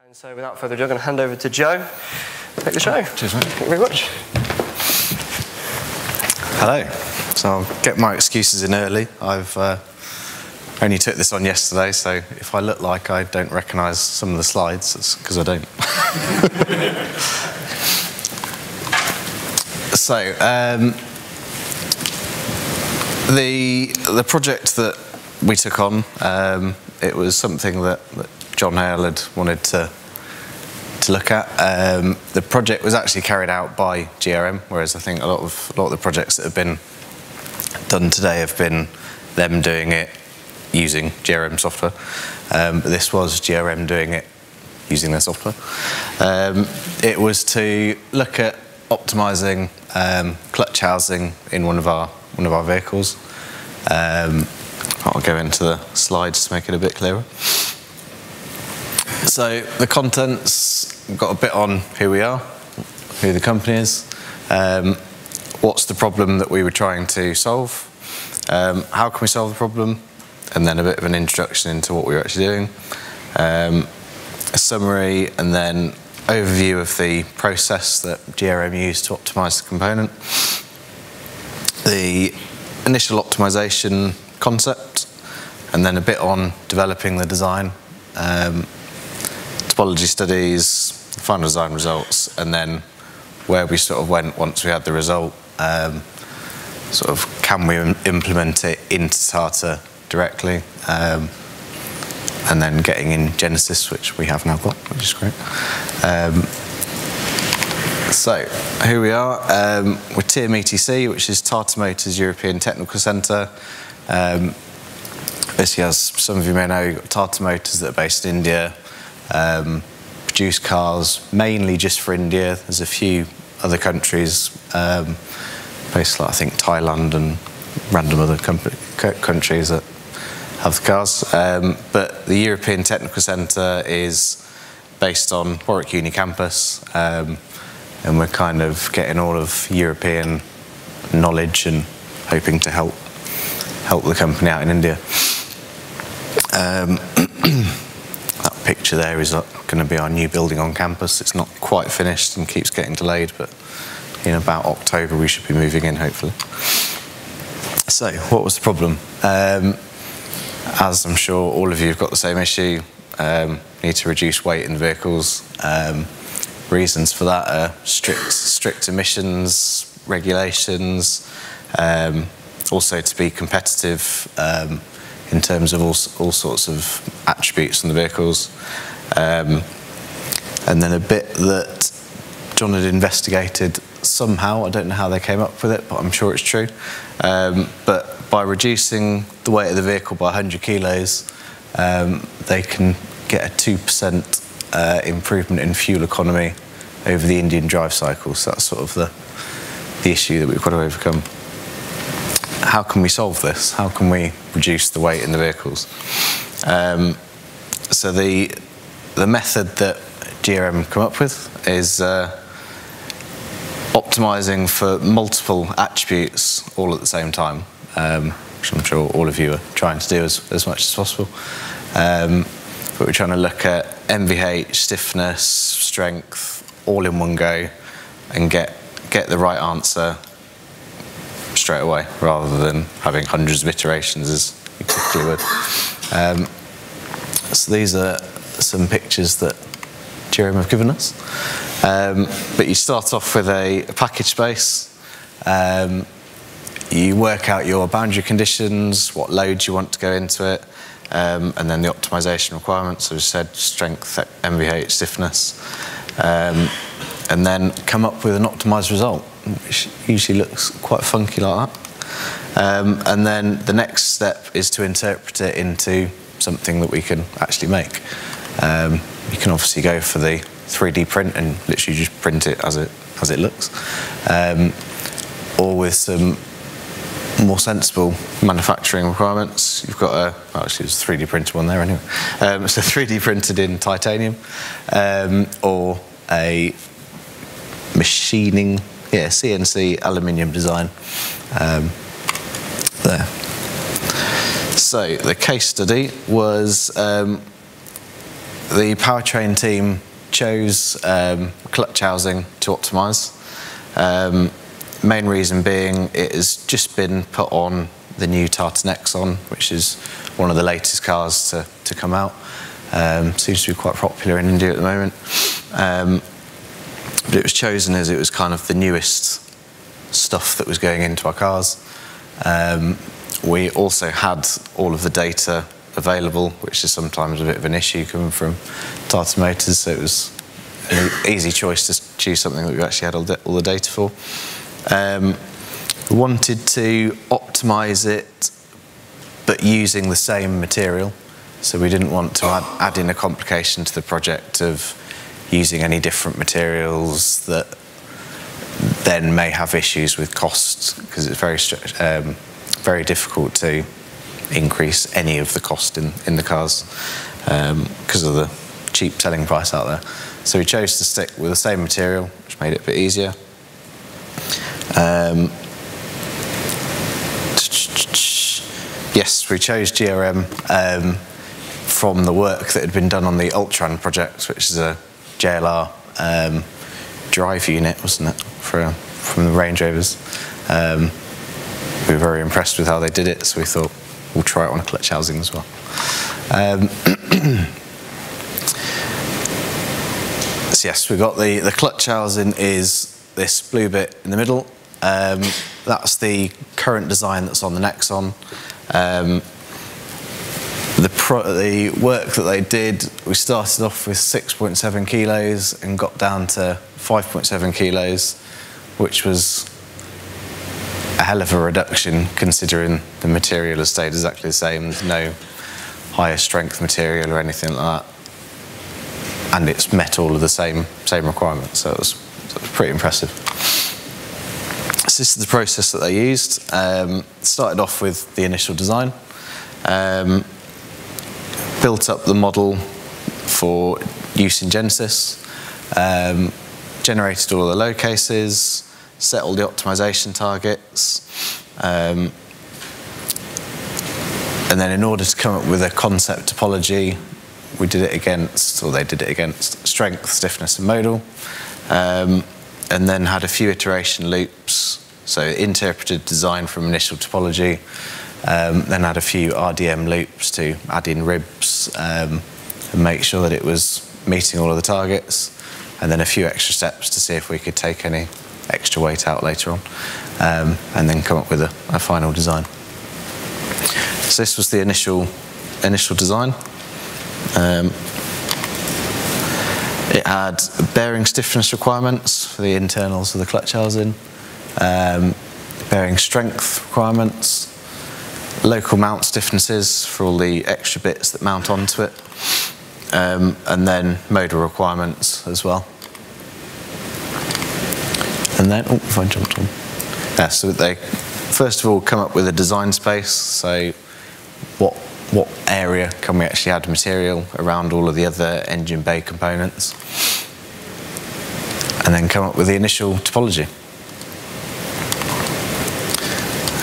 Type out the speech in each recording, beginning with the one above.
And so without further ado, I'm going to hand over to Joe. Take the show. Cheers, mate. Thank you very much. Hello. So I'll get my excuses in early. I've only took this on yesterday, so if I look like I don't recognise some of the slides, it's because I don't. So the project that we took on, it was something that John Hale had wanted to look at. The project was actually carried out by GRM, whereas I think a lot of the projects that have been done today have been them doing it using GRM software. But this was GRM doing it using their software. It was to look at optimising clutch housing in one of our vehicles. I'll go into the slides to make it a bit clearer. So the contents, we've got a bit on who we are, who the company is, what's the problem that we were trying to solve, how can we solve the problem, and then a bit of an introduction into what we were actually doing, a summary, and then overview of the process that GRM used to optimise the component, the initial optimisation concept, and then a bit on developing the design, topology studies, final design results, and then where we sort of went once we had the result, sort of can we implement it into Tata directly, and then getting in Genesis, which we have now got, which is great. So, who we are, we're TMETC, which is Tata Motors European Technical Centre. Basically, as some of you may know, you've got Tata Motors that are based in India, produce cars mainly just for India. There's a few other countries, places like I think Thailand and random other countries that have the cars. But the European Technical Centre is based on Warwick Uni campus, and we're kind of getting all of European knowledge and hoping to help the company out in India. That picture there is going to be our new building on campus. It's not quite finished and keeps getting delayed, but in about October we should be moving in, hopefully. So, what was the problem? As I'm sure all of you have got the same issue, need to reduce weight in the vehicles. Reasons for that are strict emissions regulations, also to be competitive in terms of all sorts of attributes in the vehicles, and then a bit that John had investigated somehow. I don't know how they came up with it, but I'm sure it's true. But by reducing the weight of the vehicle by 100 kilos, they can get a 2% improvement in fuel economy over the Indian drive cycle. So that's sort of the issue that we've got to overcome. How can we solve this? How can we reduce the weight in the vehicles? So the method that GRM come up with is optimising for multiple attributes all at the same time, which I'm sure all of you are trying to do as much as possible. But we're trying to look at MVH, stiffness, strength, all in one go, and get the right answer straight away, rather than having hundreds of iterations as you typically would. So these are some pictures that GRM have given us. But you start off with a package space. You work out your boundary conditions, what loads you want to go into it, and then the optimisation requirements, so as I said, strength, MVH, stiffness, and then come up with an optimised result, which usually looks quite funky like that. And then the next step is to interpret it into something that we can actually make. You can obviously go for the 3D print and literally just print it as it looks, or with some more sensible manufacturing requirements. You've got actually there's a 3D printed one there anyway. So 3D printed in titanium, or a machining, CNC aluminium design there. So the case study was the Powertrain team chose clutch housing to optimise. Main reason being it has just been put on the new Tata Nexon, which is one of the latest cars to come out. Seems to be quite popular in India at the moment. But it was chosen as it was kind of the newest stuff that was going into our cars. We also had all of the data available, which is sometimes a bit of an issue coming from Tata Motors, so it was an easy choice to choose something that we actually had all the data for. We wanted to optimise it, but using the same material, so we didn't want to add in a complication to the project of using any different materials that then may have issues with costs, because it's very difficult to increase any of the cost in the cars because of the cheap selling price out there. So we chose to stick with the same material, which made it a bit easier. Yes, we chose GRM from the work that had been done on the Ultran project, which is a JLR drive unit, wasn't it, from the Range Rovers. We were very impressed with how they did it, so we thought we'll try it on a clutch housing as well. So yes, we got the clutch housing is this blue bit in the middle. That's the current design that's on the Nexon. The work that they did, we started off with 6.7 kilos and got down to 5.7 kilos, which was a hell of a reduction considering the material has stayed exactly the same. There's no higher strength material or anything like that, and it's met all of the same requirements, so it was pretty impressive. So this is the process that they used. Started off with the initial design, built up the model for use in Genesis, generated all the load cases, set all the optimization targets, and then in order to come up with a concept topology, we did it against, or they did it against, strength, stiffness and modal, and then had a few iteration loops, so interpreted design from initial topology, then had a few RDM loops to add in ribs and make sure that it was meeting all of the targets, and then a few extra steps to see if we could take any extra weight out later on, and then come up with a final design. So this was the initial design. It had bearing stiffness requirements for the internals of the clutch housing, bearing strength requirements, local mount stiffnesses for all the extra bits that mount onto it, and then modal requirements as well. And then, oh, if I jumped on. Yeah, so they first of all come up with a design space, so what area can we actually add material around all of the other engine bay components, and then come up with the initial topology.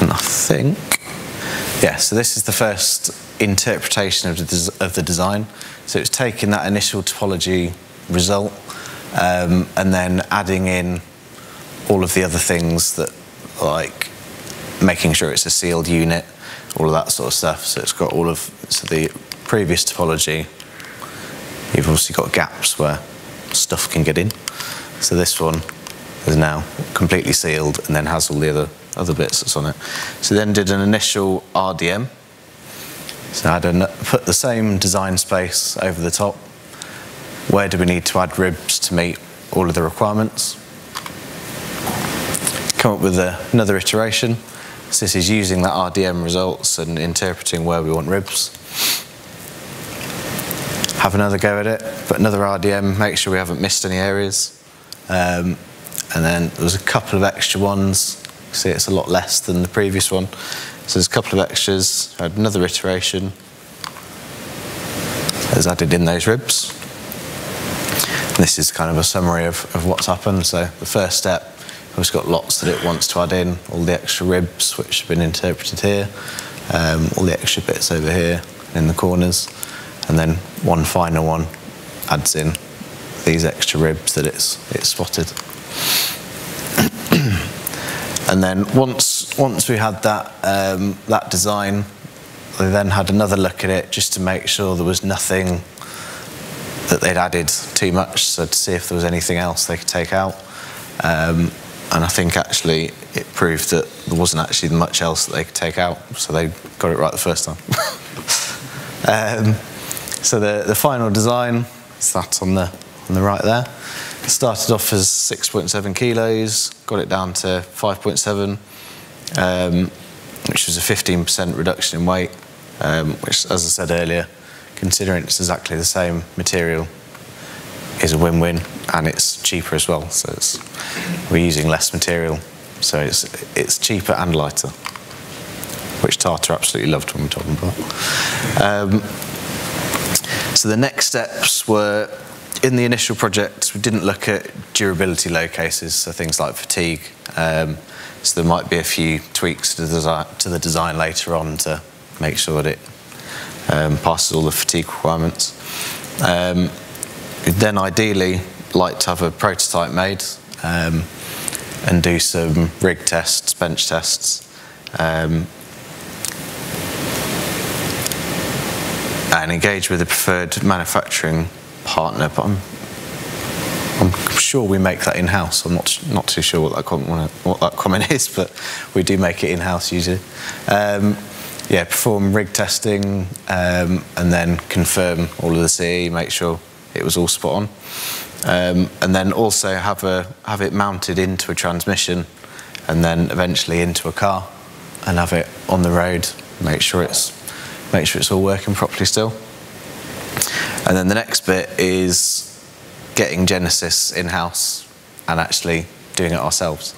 And I think, yeah, so this is the first interpretation of the design. So it's taking that initial topology result and then adding in all of the other things that, like making sure it's a sealed unit, all of that sort of stuff. So it's got all of, so the previous topology, you've obviously got gaps where stuff can get in. So this one is now completely sealed and then has all the other bits that's on it. So then did an initial RDM. So I had put the same design space over the top. Where do we need to add ribs to meet all of the requirements? Come up with another iteration. So this is using that RDM results and interpreting where we want ribs. Have another go at it, put another RDM, make sure we haven't missed any areas. And then there was a couple of extra ones. See, it's a lot less than the previous one. So there's a couple of extras. I had another iteration. Has added in those ribs. And this is kind of a summary of what's happened. So the first step, it's got lots that it wants to add in, all the extra ribs which have been interpreted here, all the extra bits over here in the corners, and then one final one adds in these extra ribs that it's spotted. And then once we had that design, they then had another look at it just to make sure there was nothing that they'd added too much, so to see if there was anything else they could take out. And I think actually it proved that there wasn't actually much else that they could take out, so they got it right the first time. So the final design is that on the right there. It started off as 6.7 kilos, got it down to 5.7, which was a 15% reduction in weight, which, as I said earlier, considering it's exactly the same material, is a win-win, and it's cheaper as well. So we're using less material, so it's cheaper and lighter, which Tata absolutely loved when we told them about. So the next steps were, in the initial project, we didn't look at durability load cases, so things like fatigue. So there might be a few tweaks to the design later on to make sure that it passes all the fatigue requirements. We'd then ideally like to have a prototype made and do some rig tests, bench tests, and engage with a preferred manufacturing partner. But I'm sure we make that in-house. I'm not too sure what that comment is, but we do make it in-house usually. Yeah, perform rig testing and then confirm all of the CE, make sure it was all spot on, and then also have it mounted into a transmission, and then eventually into a car, and have it on the road. Make sure it's all working properly still. And then the next bit is getting Genesis in-house and actually doing it ourselves,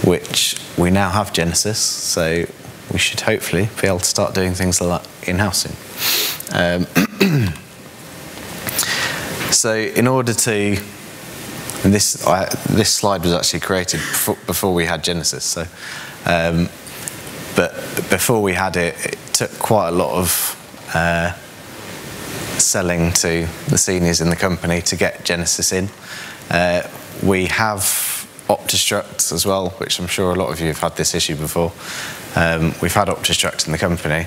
which we now have Genesis, so we should hopefully be able to start doing things like that in-house soon. So in order to, and this slide was actually created before we had Genesis, so, but before we had it, it took quite a lot of selling to the seniors in the company to get Genesis in. We have Optistruct as well, which I'm sure a lot of you have had this issue before. We've had Optistruct in the company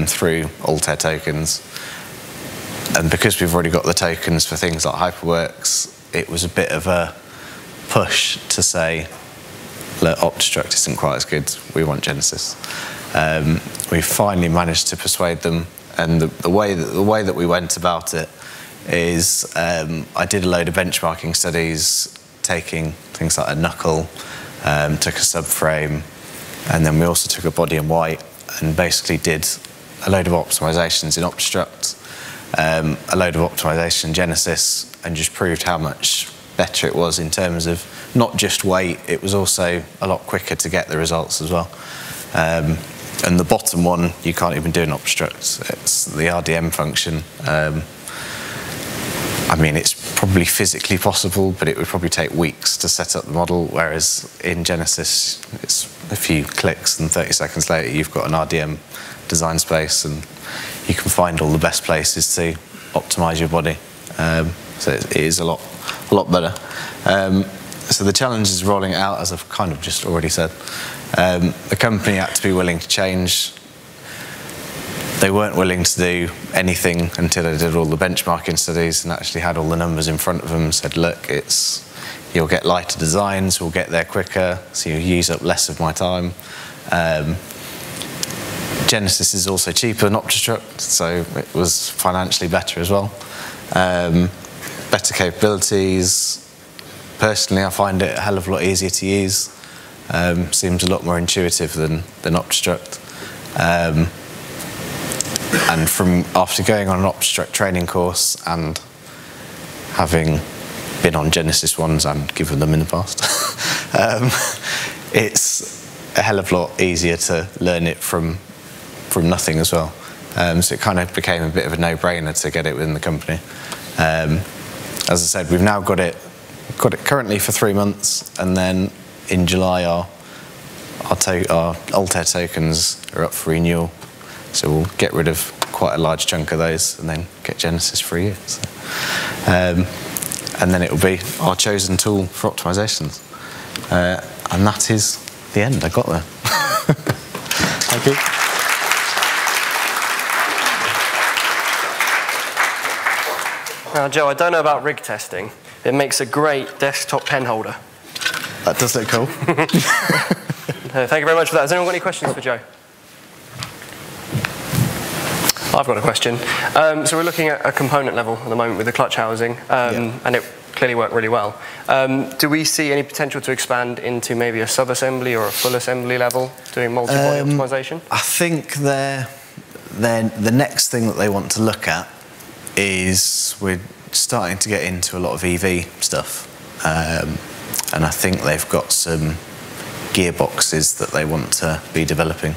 through Altair tokens, and because we've already got the tokens for things like HyperWorks, it was a bit of a push to say, look, Optistruct isn't quite as good, we want Genesis. We finally managed to persuade them, and the way that we went about it is I did a load of benchmarking studies, taking things like a knuckle, took a subframe, and then we also took a body in white and basically did a load of optimizations in Optistruct, a load of optimization in Genesis, and just proved how much better it was in terms of not just weight, it was also a lot quicker to get the results as well. And the bottom one, you can't even do in Optistruct. It's the RDM function. I mean, it's probably physically possible, but it would probably take weeks to set up the model, whereas in Genesis, it's a few clicks and 30 seconds later, you've got an RDM design space and you can find all the best places to optimize your body. So it is a lot better. So the challenge is rolling it out, as I've kind of just already said. The company had to be willing to change. They weren't willing to do anything until they did all the benchmarking studies and actually had all the numbers in front of them and said, look, you'll get lighter designs, we'll get there quicker, so you'll use up less of my time. Genesis is also cheaper than Optistruct, so it was financially better as well. Better capabilities. Personally, I find it a hell of a lot easier to use. Seems a lot more intuitive than Optistruct. And after going on an Optistruct training course and having been on Genesis ones and given them in the past, it's a hell of a lot easier to learn it from nothing as well. So it kind of became a bit of a no-brainer to get it within the company. As I said, we've now got it currently for 3 months, and then in July our Altair tokens are up for renewal. So we'll get rid of quite a large chunk of those and then get Genesis for a year. So. And then it will be our chosen tool for optimizations. And that is the end. I got there. Thank you. Now, Joe, I don't know about rig testing. It makes a great desktop pen holder. That does look cool. Thank you very much for that. Has anyone got any questions for Joe? I've got a question. So we're looking at a component level at the moment with the clutch housing, and it clearly worked really well. Do we see any potential to expand into maybe a sub-assembly or a full assembly level, doing multi-body optimization? I think the next thing that they want to look at is we're starting to get into a lot of EV stuff, and I think they've got some gearboxes that they want to be developing.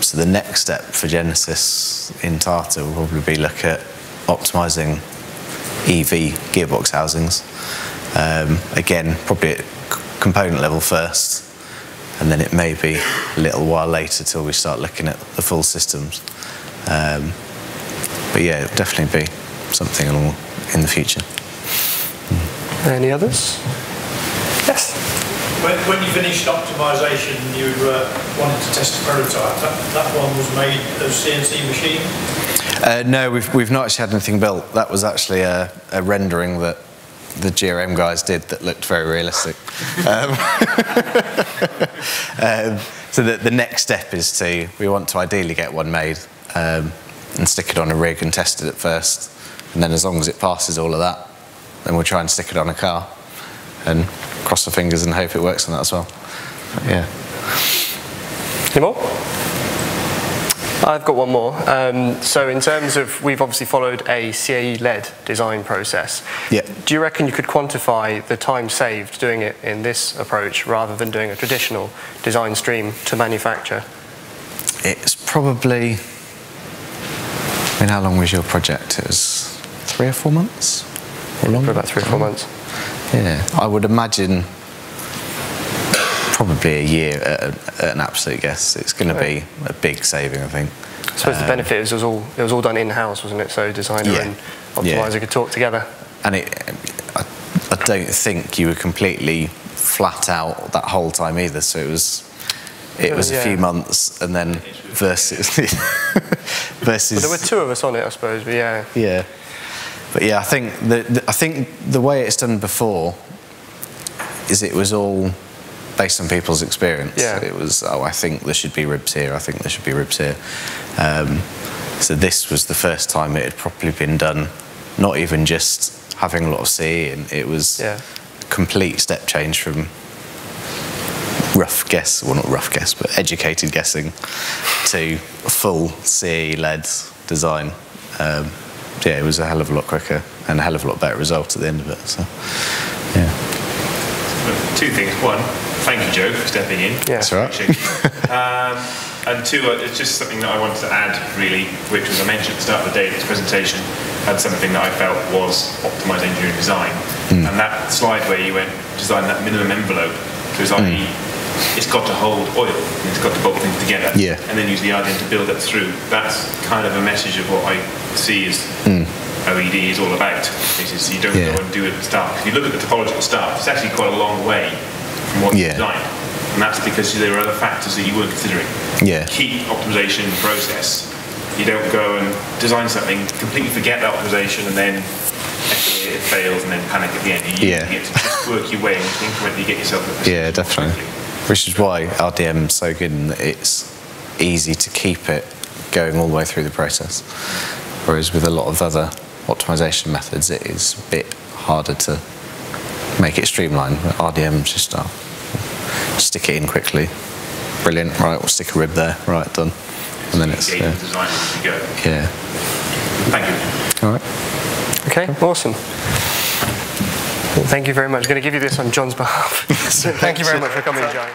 So the next step for Genesis in Tata will probably be look at optimising EV gearbox housings. Again, probably at component level first, and then it may be a little while later till we start looking at the full systems. But yeah, it'll definitely be something along in the future. Any others? Yes. When you finished optimisation, you wanted to test a prototype. That one was made of CNC machine? No, we've not actually had anything built. That was actually a rendering that the GRM guys did that looked very realistic. So the next step is we want to ideally get one made and stick it on a rig and test it at first. And then as long as it passes all of that, then we'll try and stick it on a car and cross the fingers and hope it works on that as well. But yeah. Any more? I've got one more. So in terms of, we've obviously followed a CAE-led design process. Yeah. Do you reckon you could quantify the time saved doing it in this approach rather than doing a traditional design stream to manufacture? It's probably, I mean, how long was your project? It was 3 or 4 months? Or longer? For about 3 or 4 months. Yeah, I would imagine probably a year at an absolute guess. It's going to be a big saving, I think. I suppose the benefit is it was all done in-house, wasn't it? So designer and optimizer could talk together. And I don't think you were completely flat out that whole time either. So it was a few months, and then versus. But there were 2 of us on it, I suppose. But yeah. Yeah. But yeah, I think the way it's done before is it was all based on people's experience. Yeah. It was, I think there should be ribs here, I think there should be ribs here. So this was the first time it had properly been done, not even just having a lot of CE, and it was a complete step change from rough guess, well not rough guess, but educated guessing to full CE-led design. Yeah, it was a hell of a lot quicker and a hell of a lot better result at the end of it. So, yeah. 2 things. 1, thank you, Joe, for stepping in. Yeah. That's all right. And 2, it's just something that I wanted to add, really, which was I mentioned at the start of the day, this presentation had something that I felt was optimised engineering design. And that slide where you went design that minimum envelope, because it's got to hold oil, and it's got to bolt things together, and then use the RDM to build it through. That's kind of a message of what I see as OED is all about. You don't go and do it at the start. If you look at the topology at the start, it's actually quite a long way from what you designed. And that's because there are other factors that you weren't considering. Keep optimization process. You don't go and design something, completely forget the optimization, and then it fails and then panic at the end. You get to just work your way and incrementally get yourself at the definitely. Which is why RDM is so good in that it's easy to keep it going all the way through the process. Whereas with a lot of other optimization methods, it is a bit harder to make it streamlined. RDM is just stick it in quickly. Brilliant. Right, we'll stick a rib there. Right, done. And then it's design as you go. Yeah. Thank you. All right. Okay, awesome. Well, thank you very much. I'm going to give you this on John's behalf. So thank you very much for coming, Joe.